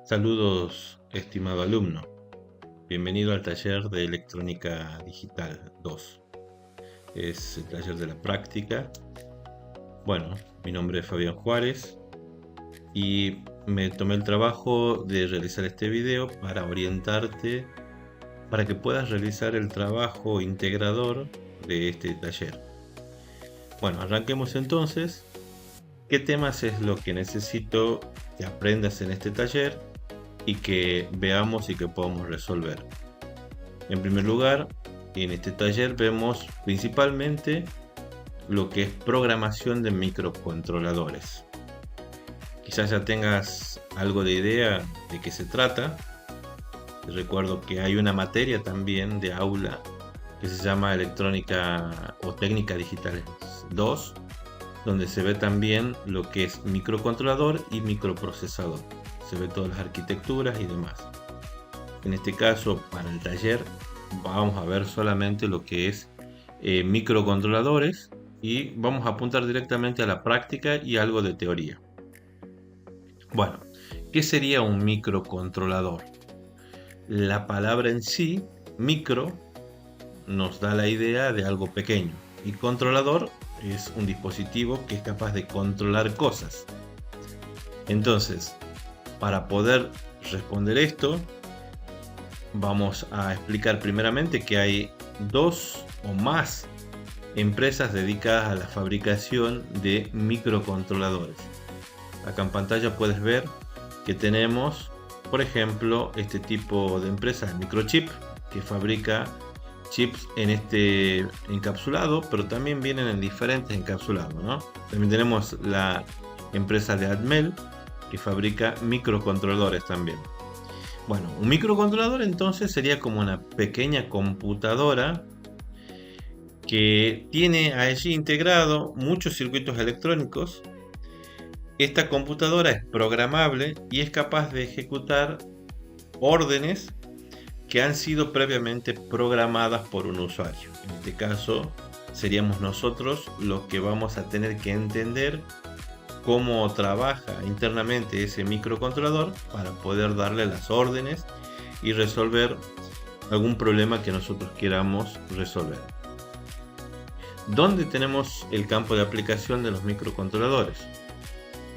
Saludos, estimado alumno. Bienvenido al taller de Electrónica Digital 2. Es el taller de la práctica. Bueno, mi nombre es Fabián Juárez y me tomé el trabajo de realizar este video para orientarte, para que puedas realizar el trabajo integrador de este taller. Bueno, arranquemos entonces. ¿Qué temas es lo que necesito que aprendas en este taller y que veamos y que podamos resolver? En primer lugar, en este taller vemos principalmente lo que es programación de microcontroladores. Quizás ya tengas algo de idea de qué se trata. Recuerdo que hay una materia también de aula que se llama Electrónica o Técnica Digital 2, donde se ve también lo que es microcontrolador y microprocesador. Se ve todas las arquitecturas y demás. En este caso, para el taller, vamos a ver solamente lo que es microcontroladores y vamos a apuntar directamente a la práctica y algo de teoría. Bueno, ¿qué sería un microcontrolador? La palabra en sí, micro, nos da la idea de algo pequeño y controlador es un dispositivo que es capaz de controlar cosas. Entonces, para poder responder esto, vamos a explicar primeramente que hay dos o más empresas dedicadas a la fabricación de microcontroladores. Acá en pantalla puedes ver que tenemos, por ejemplo, este tipo de empresa, Microchip, que fabrica chips en este encapsulado, pero también vienen en diferentes encapsulados, ¿no? También tenemos la empresa de Atmel, que fabrica microcontroladores también. Bueno, un microcontrolador entonces sería como una pequeña computadora que tiene allí integrado muchos circuitos electrónicos. Esta computadora es programable y es capaz de ejecutar órdenes que han sido previamente programadas por un usuario. En este caso seríamos nosotros los que vamos a tener que entender cómo trabaja internamente ese microcontrolador para poder darle las órdenes y resolver algún problema que nosotros queramos resolver. ¿Dónde tenemos el campo de aplicación de los microcontroladores?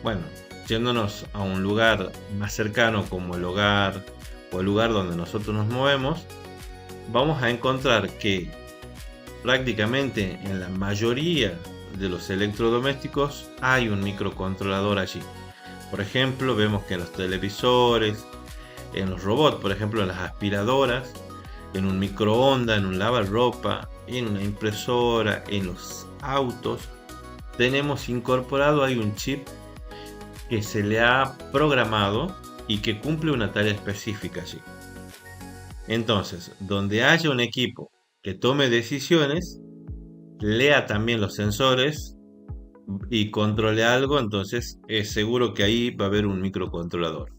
Bueno, yéndonos a un lugar más cercano como el hogar o el lugar donde nosotros nos movemos, vamos a encontrar que prácticamente en la mayoría de los electrodomésticos hay un microcontrolador allí. Por ejemplo, vemos que en los televisores, en los robots, por ejemplo en las aspiradoras, en un microondas, en un lavarropa, en una impresora, en los autos, tenemos incorporado ahí un chip que se le ha programado y que cumple una tarea específica allí. Entonces, donde haya un equipo que tome decisiones, lea también los sensores y controle algo, entonces es seguro que ahí va a haber un microcontrolador.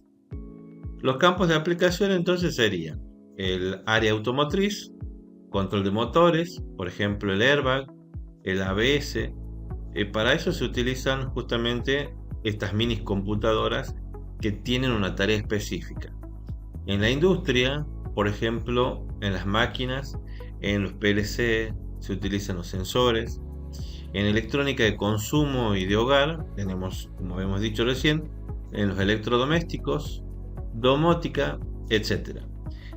Los campos de aplicación entonces serían el área automotriz, control de motores, por ejemplo el airbag, el ABS. Para eso se utilizan justamente estas mini computadoras que tienen una tarea específica. En la industria, por ejemplo, en las máquinas, en los PLC se utilizan los sensores. En electrónica de consumo y de hogar tenemos, como habíamos dicho recién, en los electrodomésticos, domótica, etc.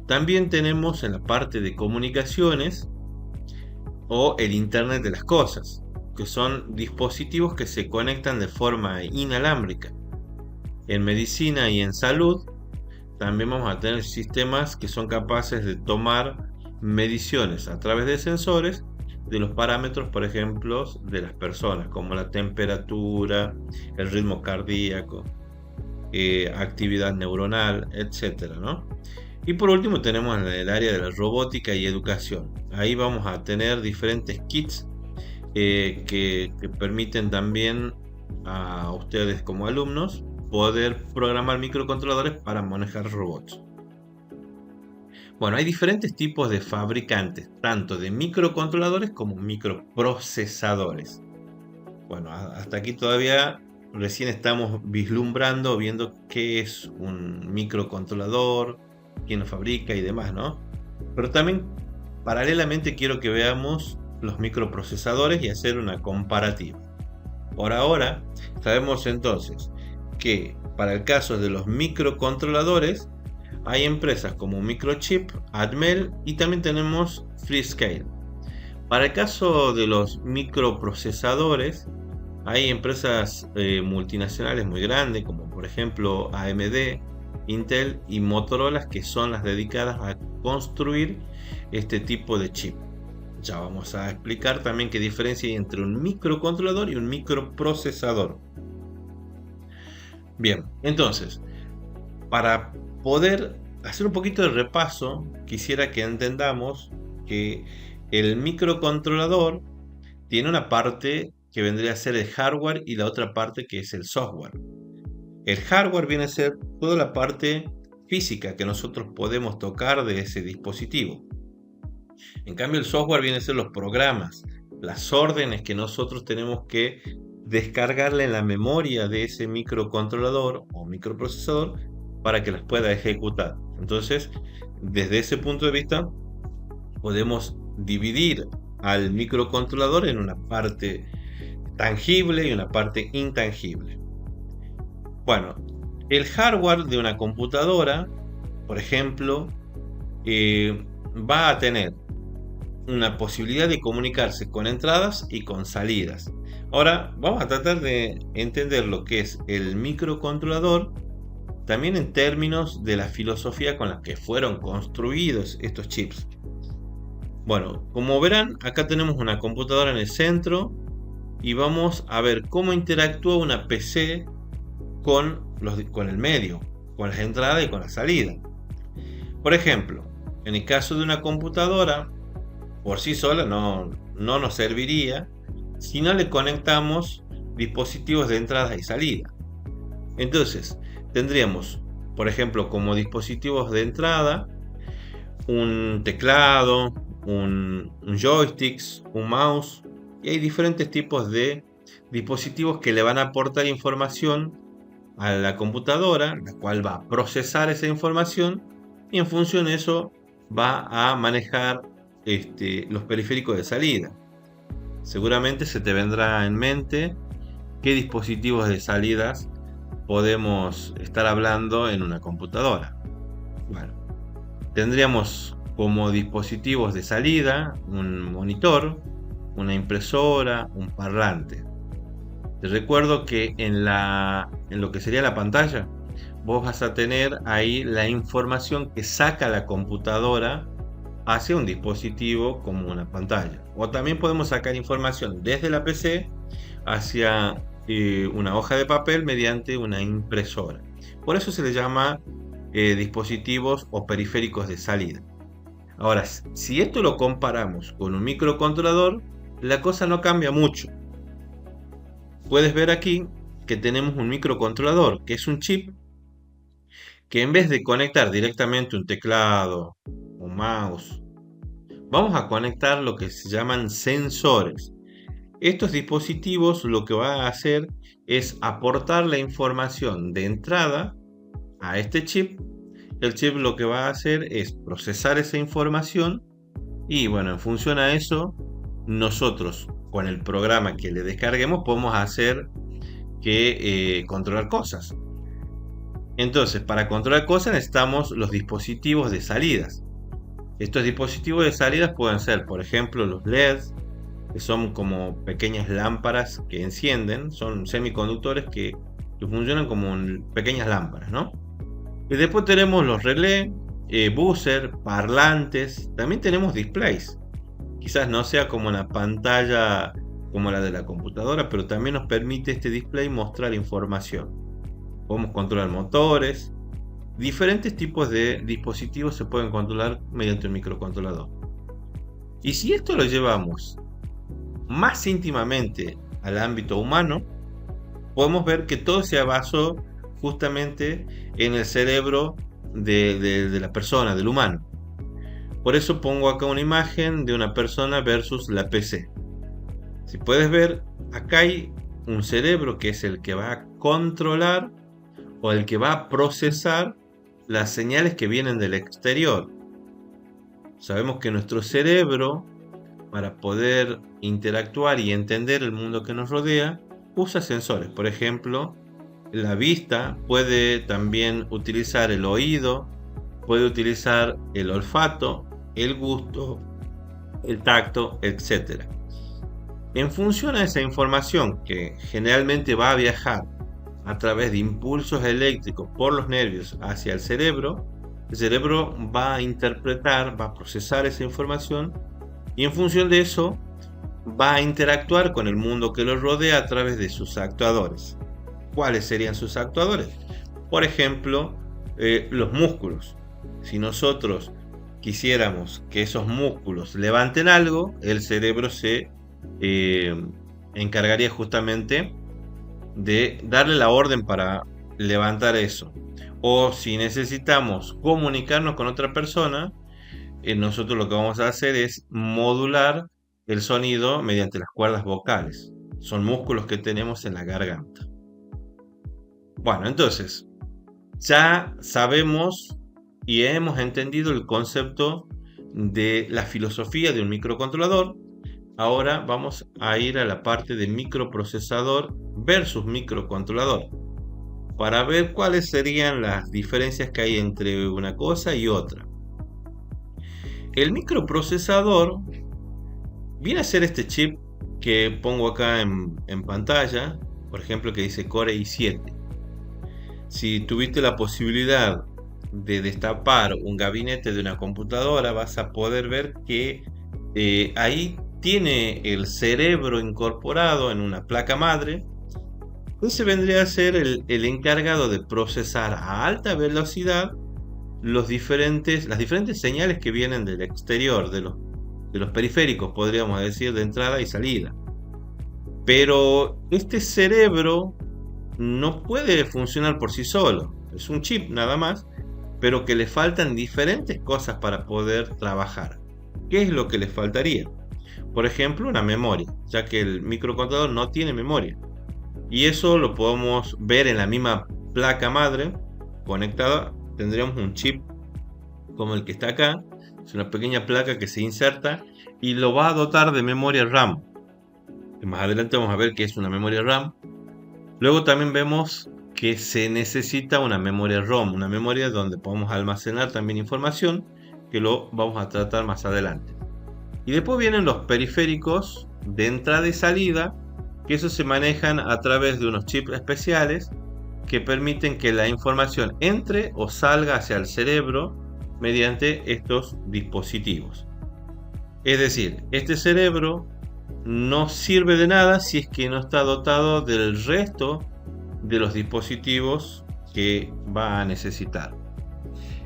También tenemos en la parte de comunicaciones o el Internet de las cosas, que son dispositivos que se conectan de forma inalámbrica. En medicina y en salud también vamos a tener sistemas que son capaces de tomar mediciones a través de sensores de los parámetros, por ejemplo, de las personas, como la temperatura, el ritmo cardíaco, actividad neuronal, etcétera, ¿no? Y por último tenemos en el área de la robótica y educación. Ahí vamos a tener diferentes kits que permiten también a ustedes como alumnos poder programar microcontroladores para manejar robots. Bueno, hay diferentes tipos de fabricantes, tanto de microcontroladores como microprocesadores. Bueno, hasta aquí todavía recién estamos vislumbrando, viendo qué es un microcontrolador, quién lo fabrica y demás, ¿no? Pero también paralelamente quiero que veamos los microprocesadores y hacer una comparativa. Por ahora sabemos entonces que para el caso de los microcontroladores hay empresas como Microchip, Atmel y también tenemos Freescale. Para el caso de los microprocesadores hay empresas multinacionales muy grandes como por ejemplo AMD, Intel y Motorola, que son las dedicadas a construir este tipo de chip. Ya vamos a explicar también qué diferencia hay entre un microcontrolador y un microprocesador. Bien, entonces, para poder hacer un poquito de repaso, quisiera que entendamos que el microcontrolador tiene una parte que vendría a ser el hardware y la otra parte que es el software. El hardware viene a ser toda la parte física que nosotros podemos tocar de ese dispositivo. En cambio, el software viene a ser los programas, las órdenes que nosotros tenemos que descargarle en la memoria de ese microcontrolador o microprocesador para que las pueda ejecutar. Entonces, desde ese punto de vista, podemos dividir al microcontrolador en una parte tangible y una parte intangible. Bueno, el hardware de una computadora, por ejemplo, va a tener una posibilidad de comunicarse con entradas y con salidas. Ahora vamos a tratar de entender lo que es el microcontrolador, también en términos de la filosofía con la que fueron construidos estos chips. Bueno, como verán, acá tenemos una computadora en el centro y vamos a ver cómo interactúa una PC con el medio, con las entradas y con la salida. Por ejemplo, en el caso de una computadora, por sí sola no nos serviría si no le conectamos dispositivos de entrada y salida. Entonces, tendríamos, por ejemplo, como dispositivos de entrada, un teclado, un joystick, un mouse, y hay diferentes tipos de dispositivos que le van a aportar información a la computadora, la cual va a procesar esa información y en función de eso va a manejar los periféricos de salida. Seguramente se te vendrá en mente qué dispositivos de salidas podemos estar hablando en una computadora. Bueno, tendríamos como dispositivos de salida un monitor, una impresora, un parlante. Te recuerdo que en lo que sería la pantalla, vos vas a tener ahí la información que saca la computadora hacia un dispositivo como una pantalla. O también podemos sacar información desde la PC hacia una hoja de papel mediante una impresora. Por eso se le llama dispositivos o periféricos de salida. Ahora, si esto lo comparamos con un microcontrolador, la cosa no cambia mucho. Puedes ver aquí que tenemos un microcontrolador, que es un chip que en vez de conectar directamente un teclado, un mouse, vamos a conectar lo que se llaman sensores. Estos dispositivos lo que va a hacer es aportar la información de entrada a este chip. El chip lo que va a hacer es procesar esa información y bueno, en función a eso, nosotros con el programa que le descarguemos podemos hacer que controlar cosas. Entonces, para controlar cosas necesitamos los dispositivos de salidas. Estos dispositivos de salidas pueden ser, por ejemplo, los LEDs, que son como pequeñas lámparas que encienden, son semiconductores que funcionan como pequeñas lámparas, ¿no? Y después tenemos los relés, buzzer, parlantes, también tenemos displays. Quizás no sea como una pantalla como la de la computadora, pero también nos permite este display mostrar información. Podemos controlar motores. Diferentes tipos de dispositivos se pueden controlar mediante un microcontrolador. Y si esto lo llevamos más íntimamente al ámbito humano, podemos ver que todo se basó justamente en el cerebro de la persona, del humano. Por eso pongo acá una imagen de una persona versus la PC. Si puedes ver, acá hay un cerebro que es el que va a controlar o el que va a procesar las señales que vienen del exterior. Sabemos que nuestro cerebro, para poder interactuar y entender el mundo que nos rodea, usa sensores. Por ejemplo, la vista puede también utilizar el oído, puede utilizar el olfato, el gusto, el tacto, etc. En función a esa información que generalmente va a viajar a través de impulsos eléctricos por los nervios hacia el cerebro va a interpretar, va a procesar esa información y en función de eso va a interactuar con el mundo que lo rodea a través de sus actuadores. ¿Cuáles serían sus actuadores? Por ejemplo, los músculos. Si nosotros quisiéramos que esos músculos levanten algo, el cerebro se encargaría justamente de darle la orden para levantar eso. O si necesitamos comunicarnos con otra persona, nosotros lo que vamos a hacer es modular el sonido mediante las cuerdas vocales. Son músculos que tenemos en la garganta. Bueno, entonces, ya sabemos y hemos entendido el concepto de la filosofía de un microcontrolador. Ahora vamos a ir a la parte de microprocesador versus microcontrolador para ver cuáles serían las diferencias que hay entre una cosa y otra. El microprocesador viene a ser este chip que pongo acá en pantalla, por ejemplo, que dice Core i7. Si tuviste la posibilidad de destapar un gabinete de una computadora, vas a poder ver que ahí tiene el cerebro incorporado en una placa madre. Ese vendría a ser el encargado de procesar a alta velocidad las diferentes señales que vienen del exterior, de los periféricos, podríamos decir, de entrada y salida. Pero este cerebro no puede funcionar por sí solo. Es un chip nada más, pero que le faltan diferentes cosas para poder trabajar. ¿Qué es lo que le faltaría? Por ejemplo, una memoria, ya que el microcontrolador no tiene memoria. Y eso lo podemos ver en la misma placa madre conectada. Tendríamos un chip como el que está acá. Es una pequeña placa que se inserta y lo va a dotar de memoria RAM. Más adelante vamos a ver qué es una memoria RAM. Luego también vemos que se necesita una memoria ROM, una memoria donde podemos almacenar también información, que lo vamos a tratar más adelante. Y después vienen los periféricos de entrada y salida, que esos se manejan a través de unos chips especiales que permiten que la información entre o salga hacia el cerebro mediante estos dispositivos. Es decir, este cerebro no sirve de nada si es que no está dotado del resto de los dispositivos que va a necesitar.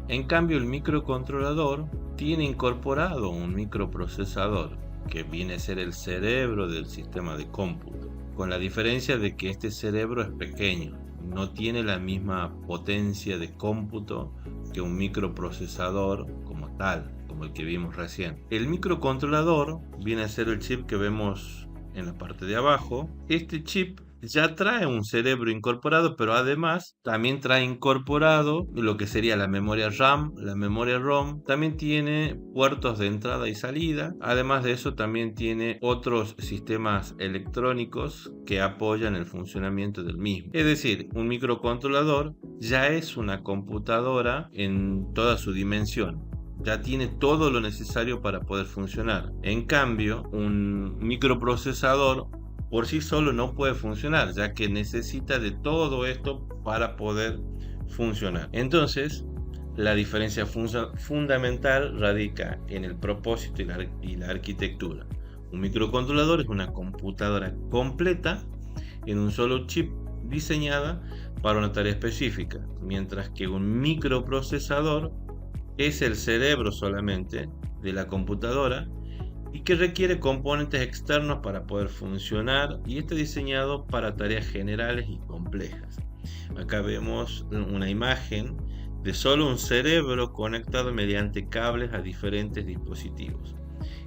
En cambio, el microcontrolador tiene incorporado un microprocesador que viene a ser el cerebro del sistema de cómputo, con la diferencia de que este cerebro es pequeño, no tiene la misma potencia de cómputo que un microprocesador como tal, como el que vimos recién. El microcontrolador viene a ser el chip que vemos en la parte de abajo. Este chip ya trae un cerebro incorporado, pero además también trae incorporado lo que sería la memoria RAM, la memoria ROM. También tiene puertos de entrada y salida. Además de eso, también tiene otros sistemas electrónicos que apoyan el funcionamiento del mismo. Es decir, un microcontrolador ya es una computadora en toda su dimensión. Ya tiene todo lo necesario para poder funcionar. En cambio, un microprocesador por sí solo no puede funcionar, ya que necesita de todo esto para poder funcionar. Entonces, la diferencia fundamental radica en el propósito y la arquitectura. Un microcontrolador es una computadora completa en un solo chip diseñada para una tarea específica, mientras que un microprocesador es el cerebro solamente de la computadora y que requiere componentes externos para poder funcionar y está diseñado para tareas generales y complejas. Acá vemos una imagen de solo un cerebro conectado mediante cables a diferentes dispositivos.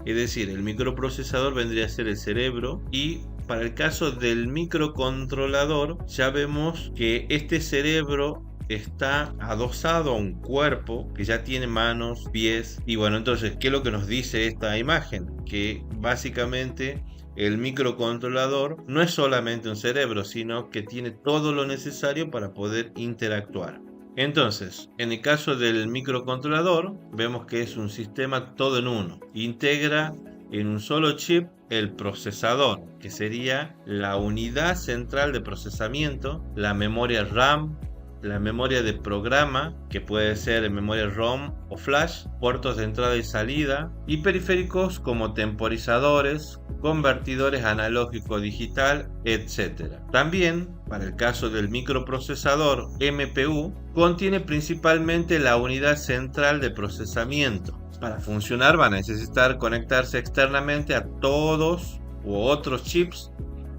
Es decir, el microprocesador vendría a ser el cerebro y para el caso del microcontrolador, ya vemos que este cerebro está adosado a un cuerpo que ya tiene manos, pies. Y bueno, entonces, ¿qué es lo que nos dice esta imagen? Que básicamente el microcontrolador no es solamente un cerebro, sino que tiene todo lo necesario para poder interactuar. Entonces, en el caso del microcontrolador, vemos que es un sistema todo en uno. Integra en un solo chip el procesador, que sería la unidad central de procesamiento, la memoria RAM, la memoria de programa, que puede ser en memoria ROM o flash, puertos de entrada y salida, y periféricos como temporizadores, convertidores analógico digital, etc. También, para el caso del microprocesador MPU, contiene principalmente la unidad central de procesamiento. Para funcionar va a necesitar conectarse externamente a todos u otros chips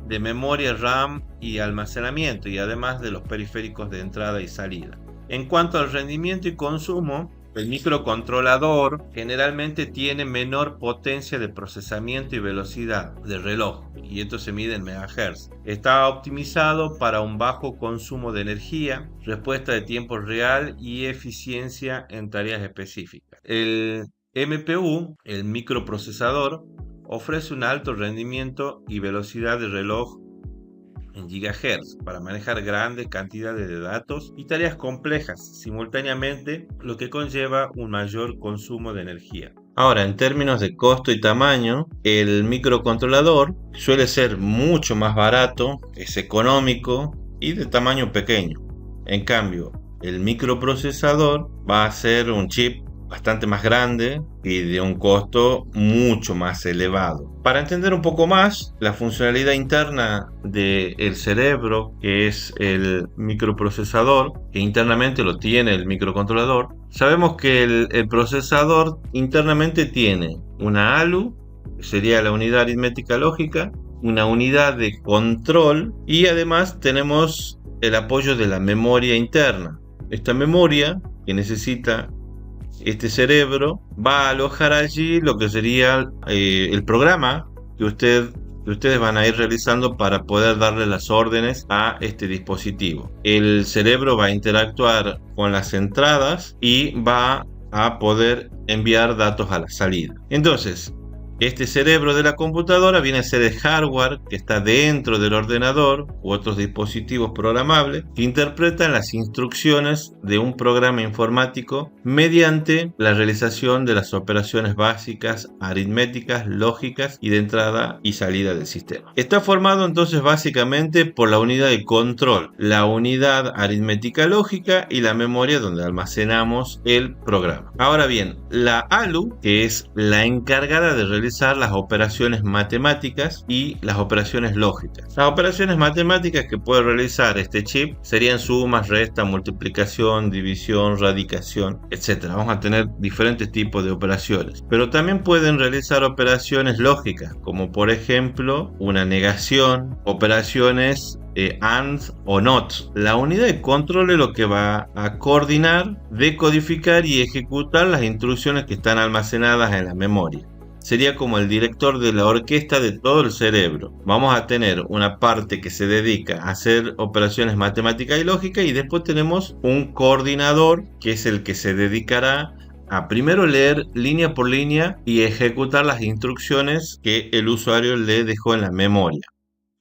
de memoria RAM y almacenamiento, y además de los periféricos de entrada y salida. En cuanto al rendimiento y consumo, el microcontrolador generalmente tiene menor potencia de procesamiento y velocidad de reloj, y esto se mide en megahertz. Está optimizado para un bajo consumo de energía, respuesta de tiempo real y eficiencia en tareas específicas. El MPU, el microprocesador, ofrece un alto rendimiento y velocidad de reloj en gigahertz para manejar grandes cantidades de datos y tareas complejas simultáneamente, lo que conlleva un mayor consumo de energía. Ahora, en términos de costo y tamaño, el microcontrolador suele ser mucho más barato, es económico y de tamaño pequeño. En cambio, el microprocesador va a ser un chip bastante más grande y de un costo mucho más elevado. Para entender un poco más la funcionalidad interna del cerebro, que es el microprocesador, que internamente lo tiene el microcontrolador, sabemos que el procesador internamente tiene una ALU, que sería la unidad aritmética lógica, una unidad de control, y además tenemos el apoyo de la memoria interna. Esta memoria que necesita este cerebro va a alojar allí lo que sería el programa que ustedes van a ir realizando para poder darle las órdenes a este dispositivo. El cerebro va a interactuar con las entradas y va a poder enviar datos a la salida. Entonces, este cerebro de la computadora viene a ser el hardware que está dentro del ordenador u otros dispositivos programables que interpretan las instrucciones de un programa informático mediante la realización de las operaciones básicas, aritméticas, lógicas y de entrada y salida del sistema. Está formado entonces básicamente por la unidad de control, la unidad aritmética lógica y la memoria donde almacenamos el programa. Ahora bien, la ALU, que es la encargada de realizar las operaciones matemáticas y las operaciones lógicas. Las operaciones matemáticas que puede realizar este chip serían sumas, resta, multiplicación, división, radicación, etc. Vamos a tener diferentes tipos de operaciones, pero también pueden realizar operaciones lógicas, como por ejemplo una negación, operaciones AND o NOT. La unidad de control es lo que va a coordinar, decodificar y ejecutar las instrucciones que están almacenadas en la memoria. Sería como el director de la orquesta de todo el cerebro. Vamos a tener una parte que se dedica a hacer operaciones matemáticas y lógicas, y después tenemos un coordinador que es el que se dedicará a primero leer línea por línea y ejecutar las instrucciones que el usuario le dejó en la memoria.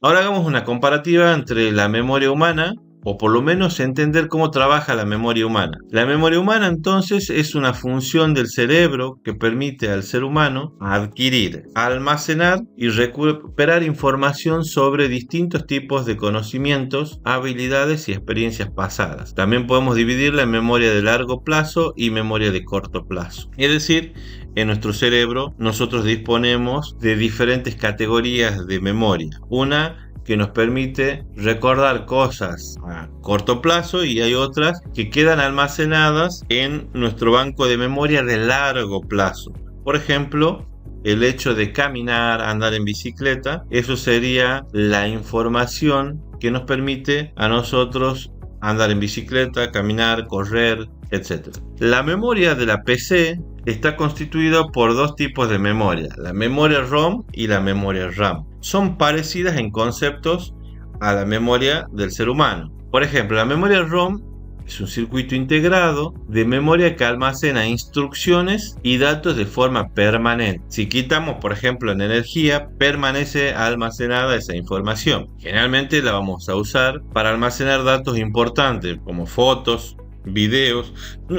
Ahora hagamos una comparativa entre la memoria humana, o por lo menos entender cómo trabaja la memoria humana. La memoria humana entonces es una función del cerebro que permite al ser humano adquirir, almacenar y recuperar información sobre distintos tipos de conocimientos, habilidades y experiencias pasadas. También podemos dividirla en memoria de largo plazo y memoria de corto plazo. Es decir, en nuestro cerebro nosotros disponemos de diferentes categorías de memoria. Una que nos permite recordar cosas a corto plazo, y hay otras que quedan almacenadas en nuestro banco de memoria de largo plazo. Por ejemplo, el hecho de caminar, andar en bicicleta, eso sería la información que nos permite a nosotros andar en bicicleta, caminar, correr, etc. La memoria de la PC está constituido por dos tipos de memoria, la memoria ROM y la memoria RAM. Son parecidas en conceptos a la memoria del ser humano. Por ejemplo, la memoria ROM es un circuito integrado de memoria que almacena instrucciones y datos de forma permanente. Si quitamos, por ejemplo, la energía, permanece almacenada esa información. Generalmente la vamos a usar para almacenar datos importantes como fotos, videos,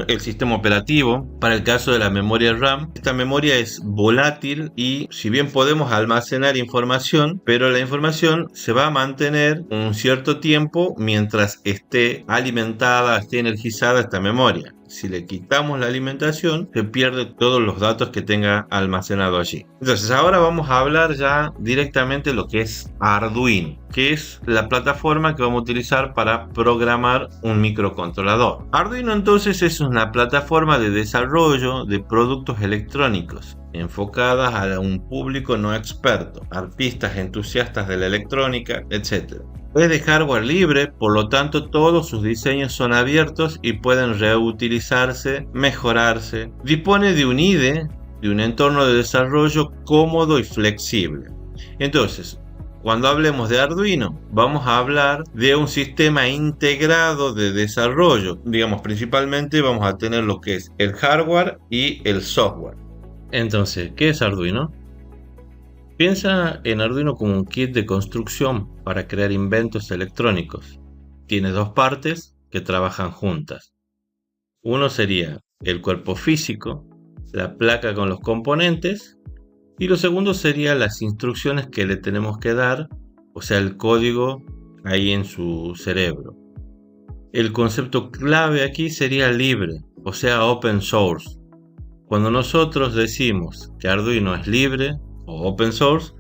el sistema operativo. Para el caso de la memoria RAM, esta memoria es volátil y si bien podemos almacenar información, pero la información se va a mantener un cierto tiempo mientras esté alimentada, esté energizada esta memoria. Si le quitamos la alimentación, se pierde todos los datos que tenga almacenado allí. Entonces ahora vamos a hablar ya directamente de lo que es Arduino, que es la plataforma que vamos a utilizar para programar un microcontrolador. Arduino entonces es una plataforma de desarrollo de productos electrónicos enfocadas a un público no experto, artistas entusiastas de la electrónica, etc. Es de hardware libre, por lo tanto todos sus diseños son abiertos y pueden reutilizarse, mejorarse. Dispone de un IDE, de un entorno de desarrollo cómodo y flexible. Entonces, cuando hablemos de Arduino, vamos a hablar de un sistema integrado de desarrollo. Digamos, principalmente vamos a tener lo que es el hardware y el software. Entonces, ¿qué es Arduino? Piensa en Arduino como un kit de construcción para crear inventos electrónicos. Tiene dos partes que trabajan juntas. Uno sería el cuerpo físico, la placa con los componentes, y lo segundo sería las instrucciones que le tenemos que dar, o sea, el código ahí en su cerebro. El concepto clave aquí sería libre, o sea, open source. Cuando nosotros decimos que Arduino es libre o open source,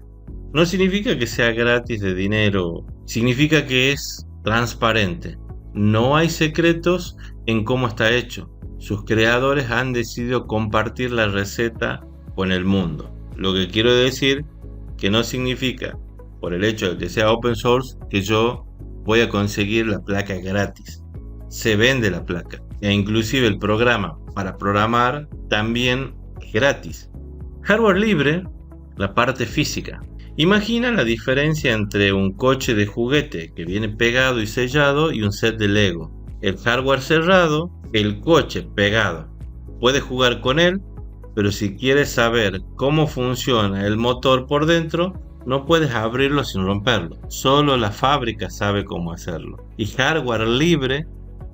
no significa que sea gratis de dinero, significa que es transparente. No hay secretos en cómo está hecho. Sus creadores han decidido compartir la receta con el mundo. Lo que quiero decir que no significa, por el hecho de que sea open source, que yo voy a conseguir la placa gratis. Se vende la placa e inclusive el programa para programar también es gratis. Hardware libre, la parte física. Imagina la diferencia entre un coche de juguete que viene pegado y sellado y un set de Lego. El hardware cerrado, el coche pegado. Puedes jugar con él, pero si quieres saber cómo funciona el motor por dentro, no puedes abrirlo sin romperlo. Solo la fábrica sabe cómo hacerlo. Y hardware libre,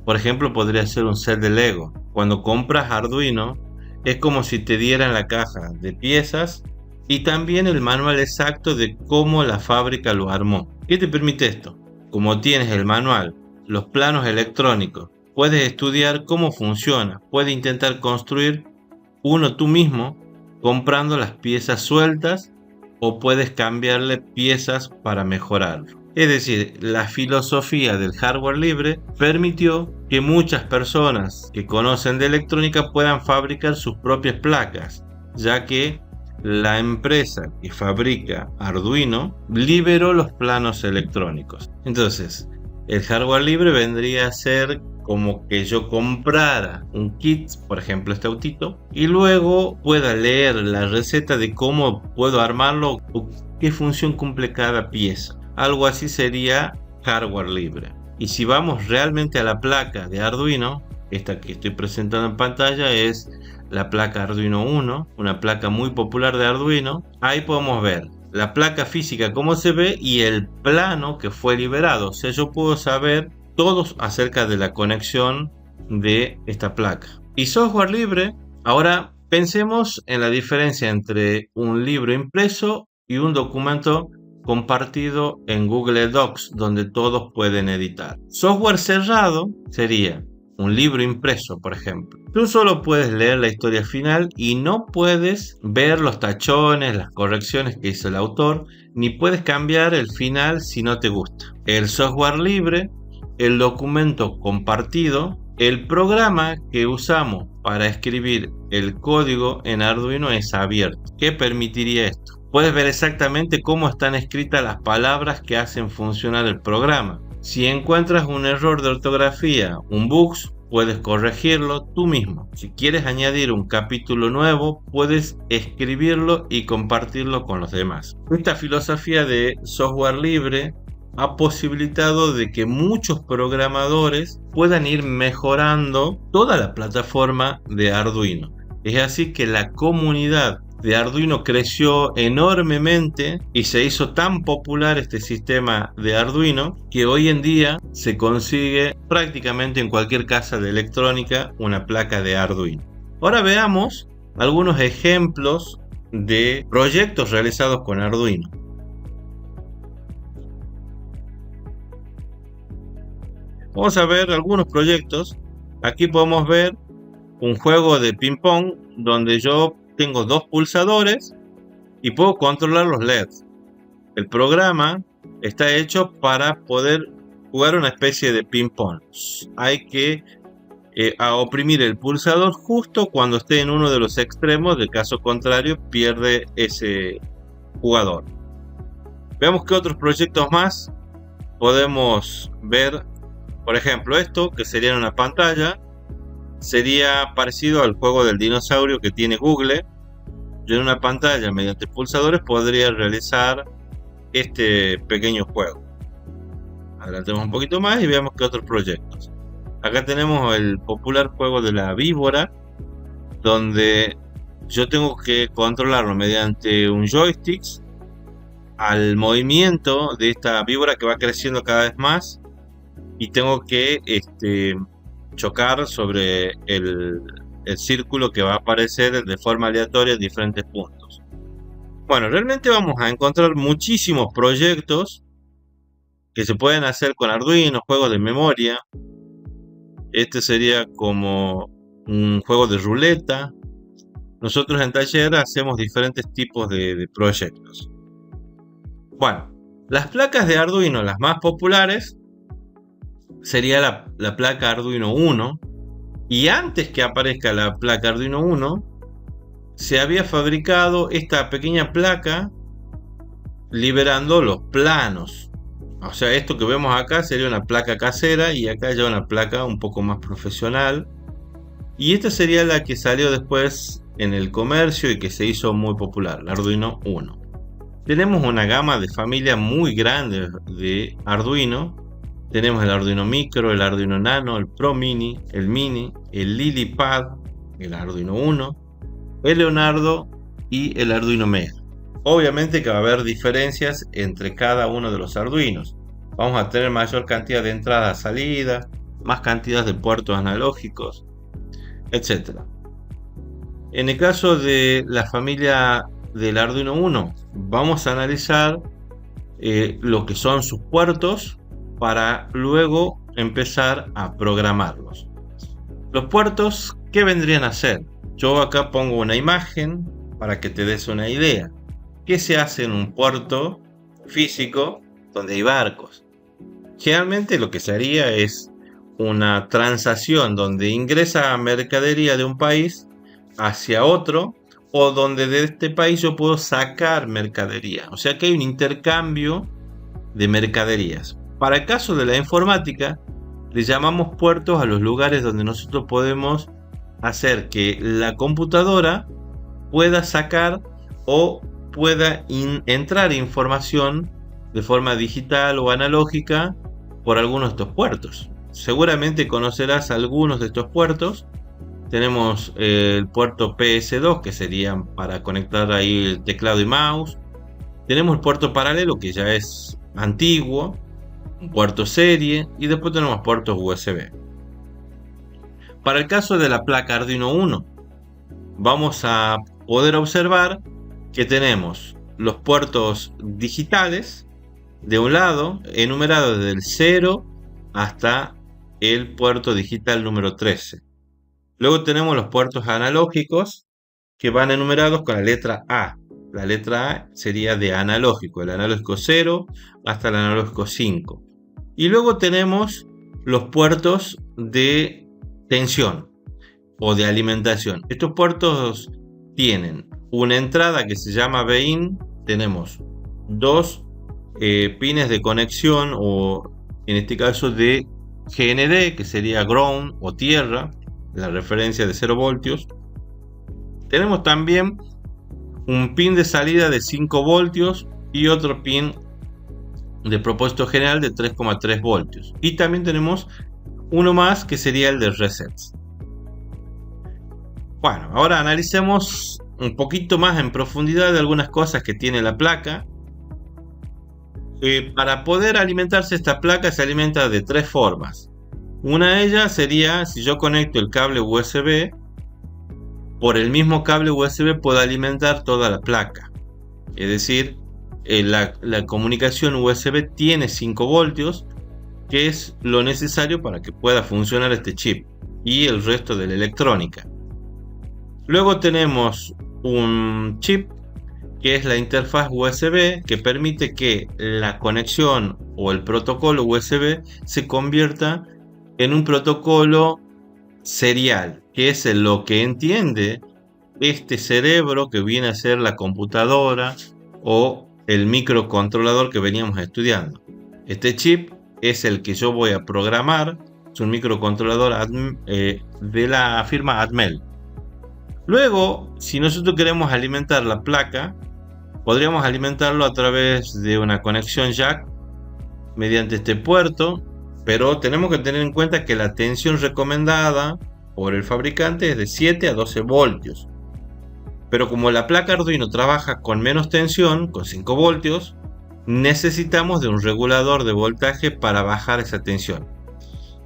por ejemplo, podría ser un set de Lego. Cuando compras Arduino, es como si te dieran la caja de piezas y también el manual exacto de cómo la fábrica lo armó. ¿Qué te permite esto? Como tienes el manual, los planos electrónicos, puedes estudiar cómo funciona, puedes intentar construir uno tú mismo comprando las piezas sueltas o puedes cambiarle piezas para mejorarlo. Es decir, la filosofía del hardware libre permitió que muchas personas que conocen de electrónica puedan fabricar sus propias placas, ya que la empresa que fabrica Arduino liberó los planos electrónicos. Entonces, el hardware libre vendría a ser como que yo comprara un kit, por ejemplo este autito, y luego pueda leer la receta de cómo puedo armarlo o qué función cumple cada pieza. Algo así sería hardware libre. Y si vamos realmente a la placa de Arduino, esta que estoy presentando en pantalla es la placa Arduino Uno, una placa muy popular de Arduino. Ahí podemos ver la placa física cómo se ve y el plano que fue liberado. O sea, yo puedo saber todo acerca de la conexión de esta placa. Y software libre, ahora pensemos en la diferencia entre un libro impreso y un documento compartido en Google Docs, donde todos pueden editar. Software cerrado sería un libro impreso, por ejemplo. Tú solo puedes leer la historia final y no puedes ver los tachones, las correcciones que hizo el autor, ni puedes cambiar el final si no te gusta. El software libre, el documento compartido, el programa que usamos para escribir el código en Arduino es abierto. ¿Qué permitiría esto? Puedes ver exactamente cómo están escritas las palabras que hacen funcionar el programa. Si encuentras un error de ortografía, un bug, puedes corregirlo tú mismo. Si quieres añadir un capítulo nuevo, puedes escribirlo y compartirlo con los demás. Esta filosofía de software libre ha posibilitado de que muchos programadores puedan ir mejorando toda la plataforma de Arduino. Es así que la comunidad de Arduino creció enormemente y se hizo tan popular este sistema de Arduino que hoy en día se consigue prácticamente en cualquier casa de electrónica una placa de Arduino. Ahora veamos algunos ejemplos de proyectos realizados con Arduino. Vamos a ver algunos proyectos. Aquí podemos ver un juego de ping pong donde yo tengo dos pulsadores y puedo controlar los LEDs. El programa está hecho para poder jugar una especie de ping pong. Hay que oprimir el pulsador justo cuando esté en uno de los extremos, de caso contrario pierde ese jugador. Veamos qué otros proyectos más podemos ver. Por ejemplo, esto que sería en una pantalla sería parecido al juego del dinosaurio que tiene Google. Yo en una pantalla mediante pulsadores podría realizar este pequeño juego. Adelantemos un poquito más y veamos qué otros proyectos. Acá tenemos el popular juego de la víbora, donde yo tengo que controlarlo mediante un joystick al movimiento de esta víbora que va creciendo cada vez más, y tengo que chocar sobre el círculo que va a aparecer de forma aleatoria en diferentes puntos. Bueno, realmente vamos a encontrar muchísimos proyectos que se pueden hacer con Arduino, juegos de memoria. Este sería como un juego de ruleta. Nosotros en Taller hacemos diferentes tipos de proyectos. Bueno, las placas de Arduino, las más populares, sería la placa Arduino Uno. Y antes que aparezca la placa Arduino Uno, se había fabricado esta pequeña placa liberando los planos. O sea, esto que vemos acá sería una placa casera y acá ya una placa un poco más profesional. Y esta sería la que salió después en el comercio y que se hizo muy popular, la Arduino Uno. Tenemos una gama de familia muy grande de Arduino. Tenemos el Arduino Micro, el Arduino Nano, el Pro Mini, el Mini, el LilyPad, el Arduino Uno, el Leonardo y el Arduino Mega. Obviamente que va a haber diferencias entre cada uno de los Arduinos. Vamos a tener mayor cantidad de entradas, salidas, más cantidad de puertos analógicos, etc. En el caso de la familia del Arduino Uno, vamos a analizar lo que son sus puertos para luego empezar a programarlos. Los puertos, ¿qué vendrían a ser? Yo acá pongo una imagen para que te des una idea. ¿Qué se hace en un puerto físico donde hay barcos? Generalmente lo que se haría es una transacción donde ingresa mercadería de un país hacia otro, o donde de este país yo puedo sacar mercadería. O sea que hay un intercambio de mercaderías. Para el caso de la informática, le llamamos puertos a los lugares donde nosotros podemos hacer que la computadora pueda sacar o pueda entrar información de forma digital o analógica por algunos de estos puertos. Seguramente conocerás algunos de estos puertos. Tenemos el puerto PS2, que sería para conectar ahí el teclado y mouse. Tenemos el puerto paralelo, que ya es antiguo, un puerto serie, y después tenemos puertos USB. Para el caso de la placa Arduino Uno, vamos a poder observar que tenemos los puertos digitales de un lado, enumerados desde el 0 hasta el puerto digital número 13. Luego tenemos los puertos analógicos que van enumerados con la letra A. La letra A sería de analógico, el analógico 0 hasta el analógico 5. Y luego tenemos los puertos de tensión o de alimentación. Estos puertos tienen una entrada que se llama VIN. Tenemos dos pines de conexión, o en este caso de GND, que sería ground o tierra, la referencia de 0 voltios. Tenemos también un pin de salida de 5 voltios y otro pin de propósito general de 3,3 voltios. Y también tenemos uno más que sería el de resets. Bueno, ahora analicemos un poquito más en profundidad de algunas cosas que tiene la placa. Para poder alimentarse esta placa se alimenta de 3 formas. Una de ellas sería si yo conecto el cable USB, por el mismo cable USB puedo alimentar toda la placa. Es decir, la comunicación USB tiene 5 voltios, que es lo necesario para que pueda funcionar este chip y el resto de la electrónica. Luego tenemos un chip que es la interfaz USB, que permite que la conexión o el protocolo USB se convierta en un protocolo serial, que es lo que entiende este cerebro que viene a ser la computadora o el microcontrolador que veníamos estudiando. Este chip es el que yo voy a programar, es un microcontrolador de la firma Atmel. Luego, si nosotros queremos alimentar la placa, podríamos alimentarlo a través de una conexión jack mediante este puerto, pero tenemos que tener en cuenta que la tensión recomendada por el fabricante es de 7 a 12 voltios. Pero como la placa Arduino trabaja con menos tensión, con 5 voltios, necesitamos de un regulador de voltaje para bajar esa tensión.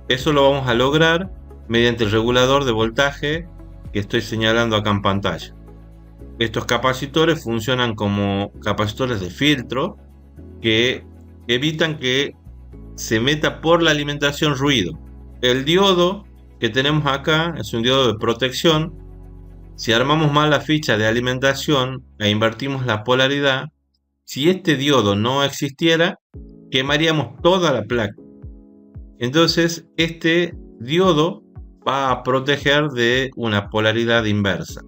Eso lo vamos a lograr mediante el regulador de voltaje que estoy señalando acá en pantalla. Estos capacitores funcionan como capacitores de filtro que evitan que se meta por la alimentación ruido. El diodo que tenemos acá es un diodo de protección. Si armamos mal la ficha de alimentación e invertimos la polaridad, si este diodo no existiera, quemaríamos toda la placa. Entonces este diodo va a proteger de una polaridad inversa.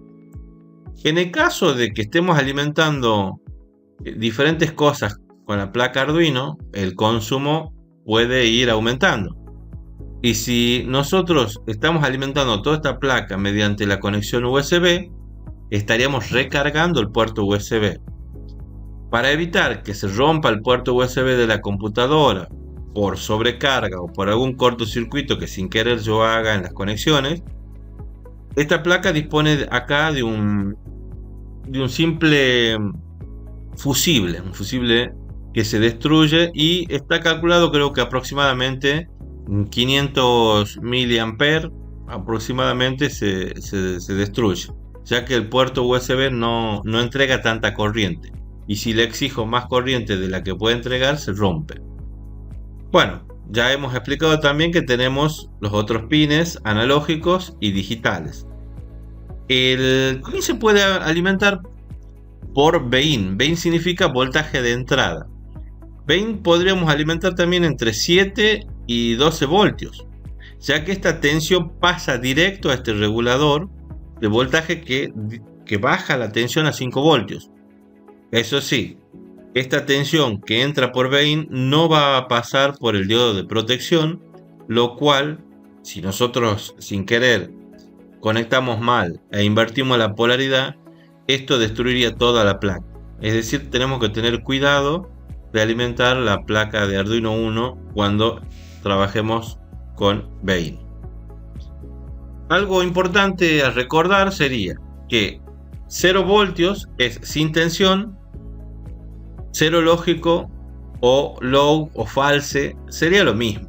En el caso de que estemos alimentando diferentes cosas con la placa Arduino, el consumo puede ir aumentando. Y si nosotros estamos alimentando toda esta placa mediante la conexión USB, estaríamos recargando el puerto USB. Para evitar que se rompa el puerto USB de la computadora por sobrecarga o por algún cortocircuito que sin querer yo haga en las conexiones, esta placa dispone acá de un simple fusible, un fusible que se destruye y está calculado creo que aproximadamente 500 mA aproximadamente se destruye, ya que el puerto USB no entrega tanta corriente y si le exijo más corriente de la que puede entregar se rompe. Bueno, ya hemos explicado también que tenemos los otros pines analógicos y digitales. El pin se puede alimentar por VIN. VIN significa voltaje de entrada. VIN podríamos alimentar también entre 7 y 12 voltios, ya que esta tensión pasa directo a este regulador de voltaje que baja la tensión a 5 voltios. Eso sí, esta tensión que entra por VIN no va a pasar por el diodo de protección, lo cual, si nosotros sin querer conectamos mal e invertimos la polaridad, esto destruiría toda la placa. Es decir, tenemos que tener cuidado de alimentar la placa de Arduino Uno cuando trabajemos con VIN. Algo importante a recordar sería que 0 voltios es sin tensión, 0 lógico o low o false sería lo mismo.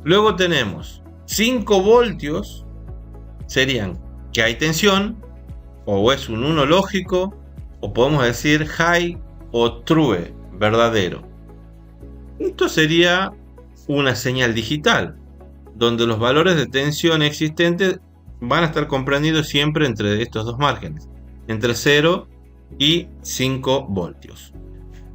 Luego tenemos 5 voltios serían que hay tensión, o es un 1 lógico, o podemos decir high o true, verdadero. Esto sería una señal digital, donde los valores de tensión existentes van a estar comprendidos siempre entre estos dos márgenes, entre 0 y 5 voltios.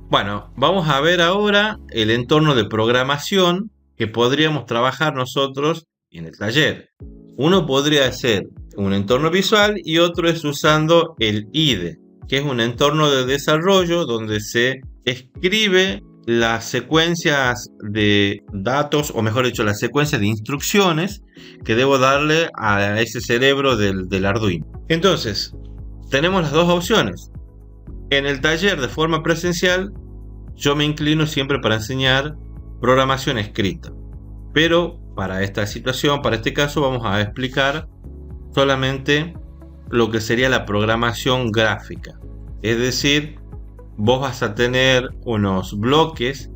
Bueno, vamos a ver ahora el entorno de programación que podríamos trabajar nosotros en el taller. Uno podría ser un entorno visual y otro es usando el IDE, que es un entorno de desarrollo donde se escribe las secuencias de datos, o mejor dicho, las secuencias de instrucciones que debo darle a ese cerebro del Arduino. Entonces, tenemos las dos opciones. En el taller de forma presencial, yo me inclino siempre para enseñar programación escrita. Pero para esta situación, para este caso, vamos a explicar solamente lo que sería la programación gráfica. Es decir, vos vas a tener unos bloques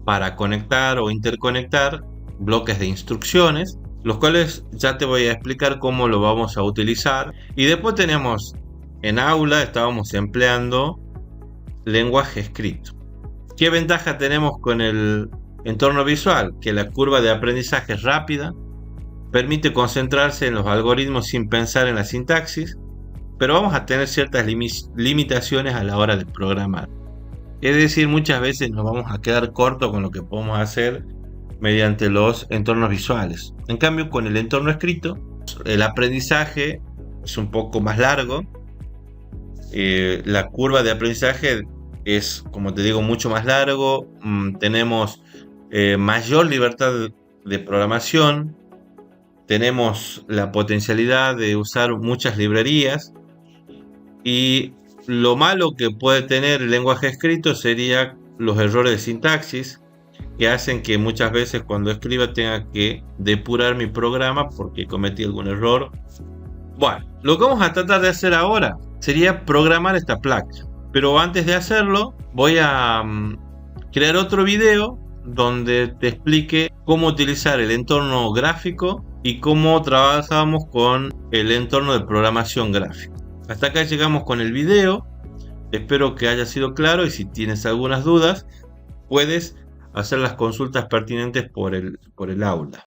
para conectar o interconectar, bloques de instrucciones, los cuales ya te voy a explicar cómo lo vamos a utilizar. Y después tenemos, en aula estábamos empleando lenguaje escrito. ¿Qué ventaja tenemos con el entorno visual? Que la curva de aprendizaje es rápida, permite concentrarse en los algoritmos sin pensar en la sintaxis, pero vamos a tener ciertas limitaciones a la hora de programar. Es decir, muchas veces nos vamos a quedar cortos con lo que podemos hacer mediante los entornos visuales. En cambio, con el entorno escrito, el aprendizaje es un poco más largo. La curva de aprendizaje es, como te digo, mucho más largo. Tenemos mayor libertad de programación. Tenemos la potencialidad de usar muchas librerías. Y lo malo que puede tener el lenguaje escrito sería los errores de sintaxis, que hacen que muchas veces cuando escriba tenga que depurar mi programa porque cometí algún error. Bueno, lo que vamos a tratar de hacer ahora sería programar esta placa. Pero antes de hacerlo, voy a crear otro video donde te explique cómo utilizar el entorno gráfico y cómo trabajamos con el entorno de programación gráfica. Hasta acá llegamos con el video. Espero que haya sido claro, y si tienes algunas dudas, puedes hacer las consultas pertinentes por el aula.